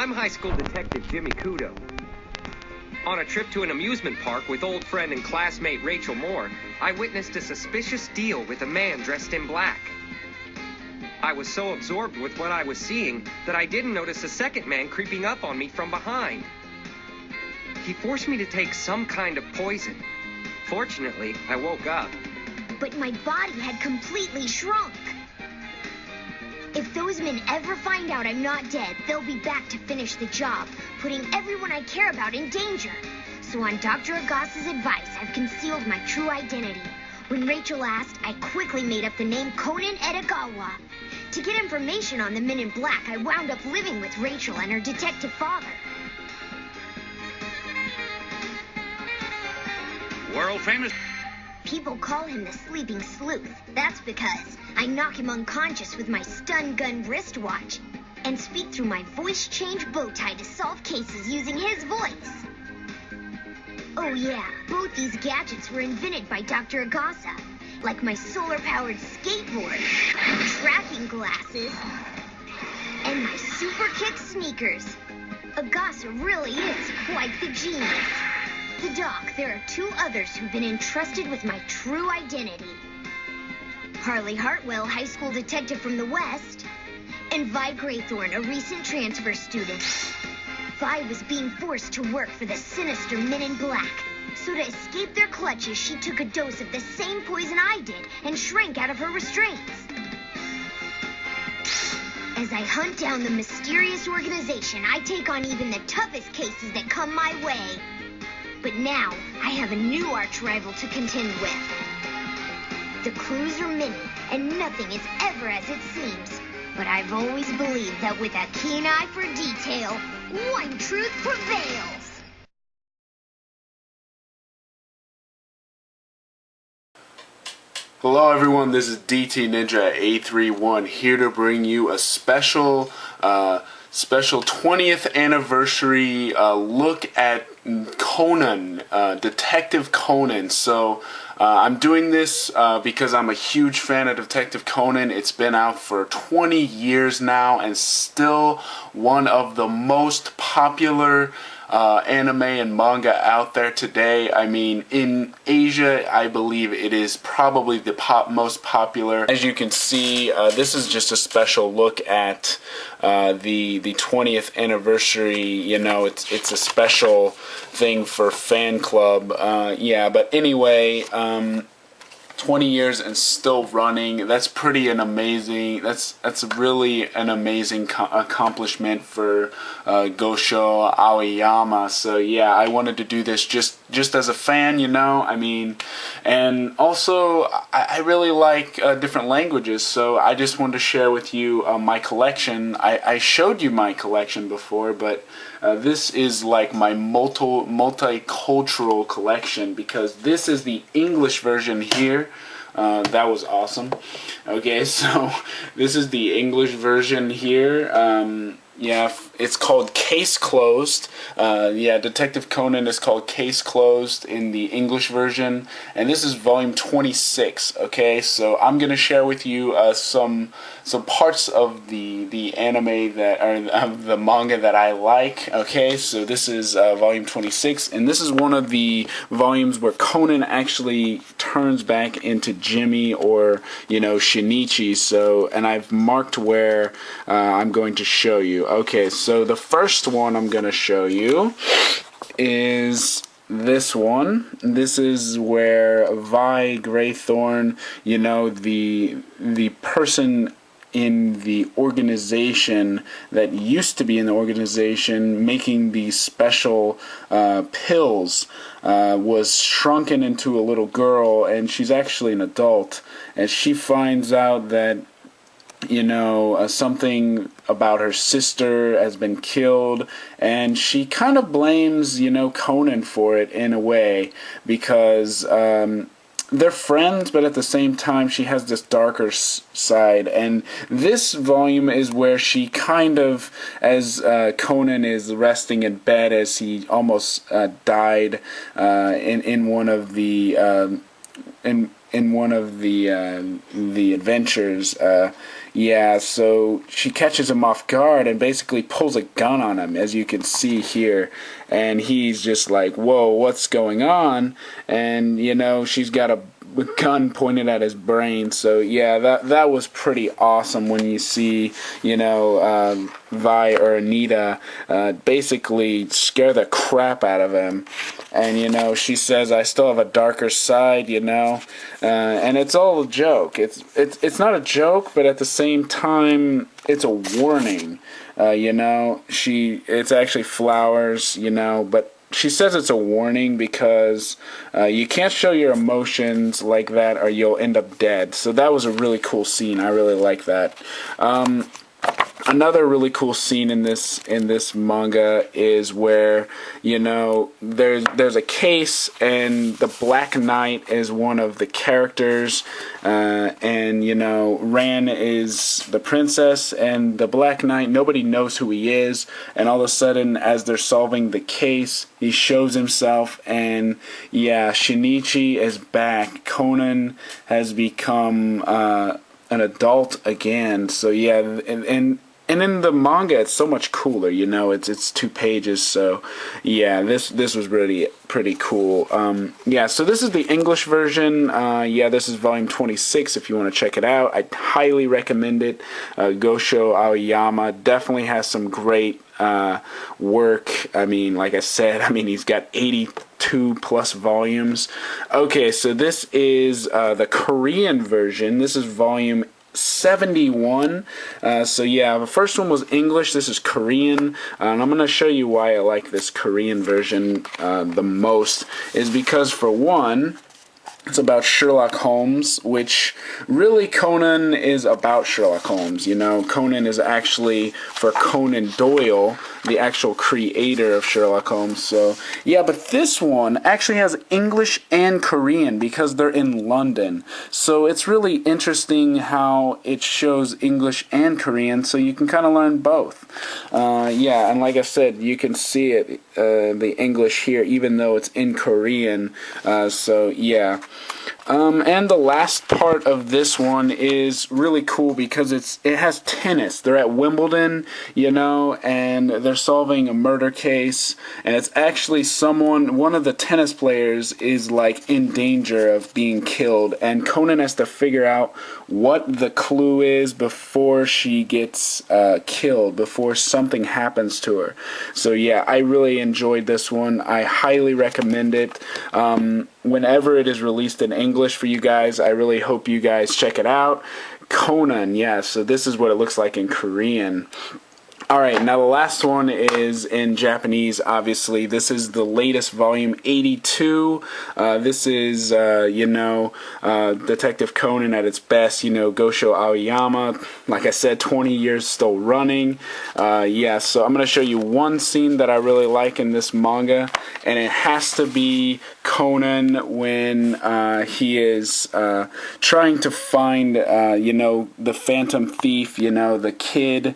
I'm high school detective Jimmy Kudo. On a trip to an amusement park with old friend and classmate Rachel Moore, I witnessed a suspicious deal with a man dressed in black. I was so absorbed with what I was seeing that I didn't notice a second man creeping up on me from behind. He forced me to take some kind of poison. Fortunately, I woke up. But my body had completely shrunk. If those men ever find out I'm not dead, they'll be back to finish the job, putting everyone I care about in danger. So on Dr. Agasa's advice, I've concealed my true identity. When Rachel asked, I quickly made up the name Conan Edogawa. To get information on the men in black, I wound up living with Rachel and her detective father. World famous. People call him the Sleeping Sleuth. That's because I knock him unconscious with my stun gun wristwatch and speak through my voice change bow tie to solve cases using his voice. Oh yeah, both these gadgets were invented by Dr. Agasa, like my solar-powered skateboard, tracking glasses, and my super kick sneakers. Agasa really is quite the genius. The Doc, there are two others who've been entrusted with my true identity. Harley Hartwell, high school detective from the West, and Vi Graythorn, a recent transfer student. Vi was being forced to work for the sinister Men in Black. So to escape their clutches, she took a dose of the same poison I did and shrank out of her restraints. As I hunt down the mysterious organization, I take on even the toughest cases that come my way. But now, I have a new arch-rival to contend with. The clues are many, and nothing is ever as it seems. But I've always believed that with a keen eye for detail, one truth prevails. Hello everyone, this is DT Ninja 831 here to bring you a special 20th anniversary look at Conan, Detective Conan. So I'm doing this because I'm a huge fan of Detective Conan. It's been out for 20 years now and still one of the most popular anime and manga out there today. I mean, in Asia, I believe it is probably the most popular. As you can see, this is just a special look at the 20th anniversary. You know, it's a special thing for fan club. Yeah, but anyway, 20 years and still running. That's pretty an amazing. That's really an amazing accomplishment for Gosho Aoyama. So yeah, I wanted to do this just as a fan, you know. I mean, and also I really like different languages, so I just wanted to share with you my collection. I showed you my collection before, but this is like my multicultural collection, because this is the English version here. That was awesome. Okay, so this is the English version here. Yeah, it's called Case Closed. Yeah, Detective Conan is called Case Closed in the English version, and this is volume 26. Okay, so I'm gonna share with you some parts of the anime that are of the manga that I like. Okay, so this is volume 26, and this is one of the volumes where Conan actually turns back into Jimmy, or you know, Shinichi. So, and I've marked where I'm going to show you. Okay, so the first one I'm going to show you is this one. This is where Vi Graythorn, you know, the person in the organization that used to be in the organization making these special pills, was shrunken into a little girl, and she's actually an adult, and she finds out that, you know, something about her sister has been killed, and she kind of blames, you know, Conan for it in a way, because they're friends, but at the same time she has this darker side. And this volume is where she kind of, as Conan is resting in bed as he almost died in one of the in one of the adventures. Yeah, so she catches him off guard and basically pulls a gun on him, as you can see here. And he's just like, whoa, what's going on? And, you know, she's got a gun pointed at his brain. So, yeah, that was pretty awesome when you see, you know, Vi or Anita basically scare the crap out of him. And, you know, she says, I still have a darker side, you know. And it's all a joke. It's not a joke, but at the same time, it's a warning. You know, it's actually flowers, you know, but she says it's a warning because you can't show your emotions like that or you'll end up dead. So that was a really cool scene. I really like that. Another really cool scene in this manga is where, you know, there's a case and the Black Knight is one of the characters, and, you know, Ran is the princess and the Black Knight, nobody knows who he is, and all of a sudden as they're solving the case, he shows himself, and yeah, Shinichi is back. Conan has become an adult again. So yeah, and in the manga, it's so much cooler. You know, it's 2 pages. So yeah, this was really pretty cool. Yeah, so this is the English version. Yeah, this is volume 26. If you want to check it out, I highly recommend it. Gosho Aoyama definitely has some great work. I mean, like I said, he's got 82 plus volumes. Okay, so this is the Korean version. This is volume 71. So yeah, the first one was English. This is Korean, and I'm gonna show you why I like this Korean version the most. Is because, for one, it's about Sherlock Holmes, which really Conan is about Sherlock Holmes. You know, Conan is actually for Conan Doyle, the actual creator of Sherlock Holmes. So, yeah, but this one actually has English and Korean because they're in London. So it's really interesting how it shows English and Korean, so you can kind of learn both. Yeah, and like I said, you can see it, the English here, even though it's in Korean. So, yeah. And the last part of this one is really cool because it has tennis. They're at Wimbledon, you know, and they're solving a murder case, and it's actually one of the tennis players is like in danger of being killed, and Conan has to figure out what the clue is before she gets killed, before something happens to her. So yeah, I really enjoyed this one. I highly recommend it. Whenever it is released in English for you guys, I really hope you guys check it out. Conan, yeah, so this is what it looks like in Korean. Alright, now the last one is in Japanese, obviously. This is the latest volume, 82. This is, you know, Detective Conan at its best, you know, Gosho Aoyama. Like I said, 20 years still running. Yeah, so I'm going to show you one scene that I really like in this manga, and it has to be Conan when he is trying to find, you know, the Phantom Thief, you know, the kid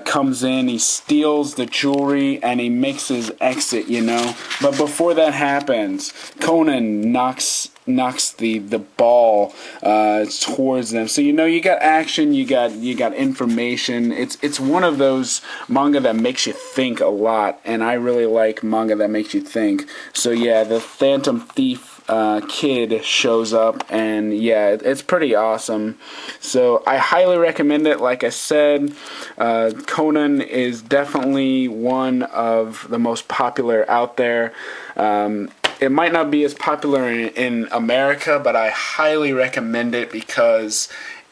comes in, he steals the jewelry, and he makes his exit, you know. But before that happens, Conan knocks the ball towards them. So, you know, you got action, you got information. It's one of those manga that makes you think a lot, and I really like manga that makes you think. So yeah, the Phantom Thief kid shows up, and yeah, it's pretty awesome. So I highly recommend it. Like I said, Conan is definitely one of the most popular out there. It might not be as popular in America, but I highly recommend it because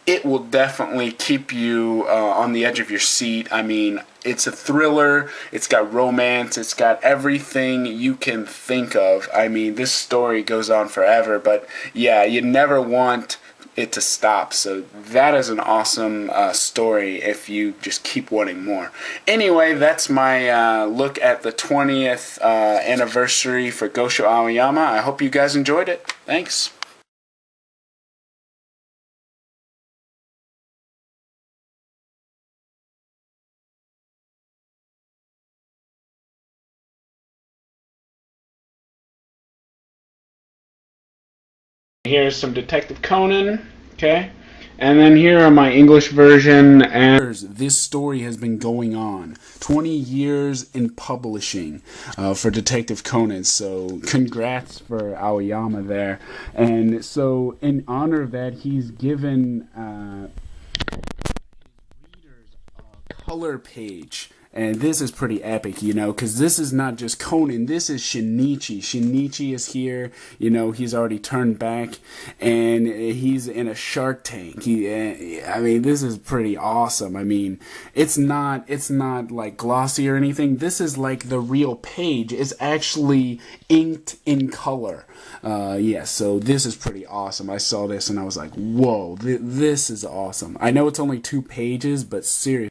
it will definitely keep you on the edge of your seat. I mean, it's a thriller, it's got romance, it's got everything you can think of. I mean, this story goes on forever, but yeah, you never want it to stop. So that is an awesome story if you just keep wanting more. Anyway, that's my look at the 20th anniversary for Gosho Aoyama. I hope you guys enjoyed it. Thanks. Here's some Detective Conan, okay? And then here are my English version. And this story has been going on 20 years in publishing for Detective Conan. So congrats for Aoyama there. And so in honor of that, he's given readers a color page. And this is pretty epic, you know, because this is not just Conan, this is Shinichi. Shinichi is here, you know, he's already turned back, and he's in a Shark Tank. I mean, this is pretty awesome. I mean, it's not like glossy or anything. This is like the real page. It's actually inked in color. Yeah, so this is pretty awesome. I saw this and I was like, whoa, this is awesome. I know it's only 2 pages, but seriously.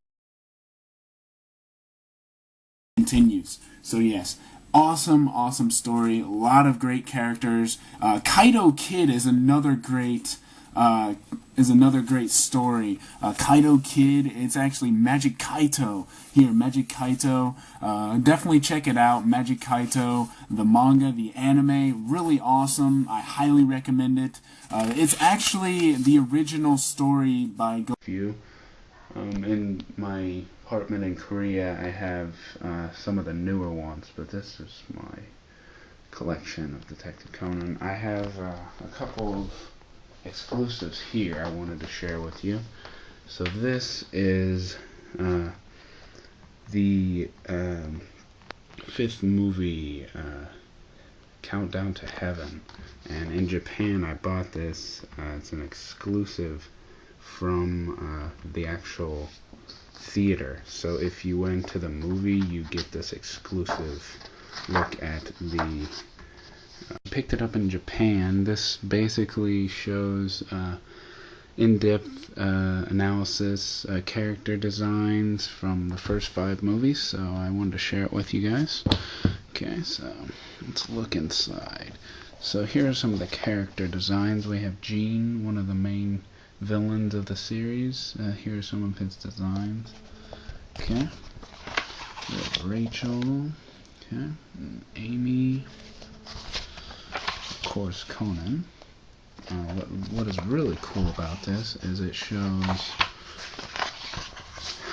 Continues. So yes, awesome story. A lot of great characters. Kaito Kid is another great story. Kaito Kid, it's actually Magic Kaito here. Magic Kaito. Definitely check it out. Magic Kaito, the manga, the anime, really awesome. I highly recommend it. It's actually the original story by in my apartment in Korea, I have some of the newer ones, but this is my collection of Detective Conan. I have a couple of exclusives here I wanted to share with you. So this is the 5th movie, Countdown to Heaven, and in Japan I bought this. It's an exclusive from the actual theater. So if you went to the movie, you get this exclusive look at the picked it up in Japan. This basically shows in-depth analysis, character designs from the first 5 movies, so I wanted to share it with you guys. Okay, so let's look inside. So here are some of the character designs. We have Gene, one of the main villains of the series. Here are some of his designs. Okay. We have Rachel. Okay. And Amy. Of course, Conan. What is really cool about this is it shows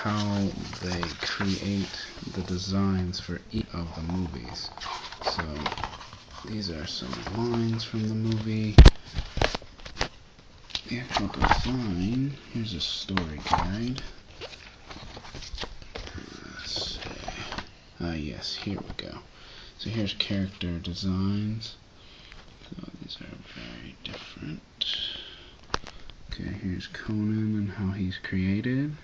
how they create the designs for each of the movies. So these are some lines from the movie. The actual design, here's a story guide. Let's see. Yes, here we go. So here's character designs. So these are very different. Okay, here's Conan and how he's created.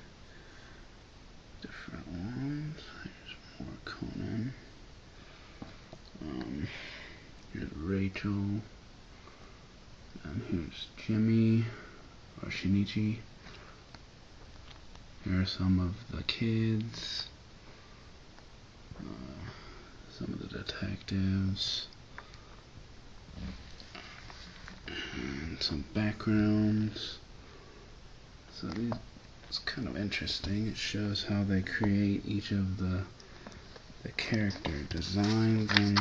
Different ones. Here's more Conan. Here's Rachel. And here's Jimmy, or Shinichi. Here are some of the kids. Some of the detectives. And some backgrounds. So it's kind of interesting. It shows how they create each of the character designs. And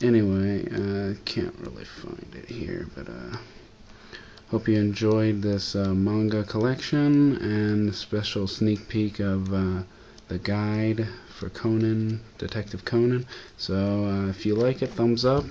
anyway, I can't really find it here, but hope you enjoyed this manga collection and a special sneak peek of the guide for Conan, Detective Conan. So if you like it, thumbs up.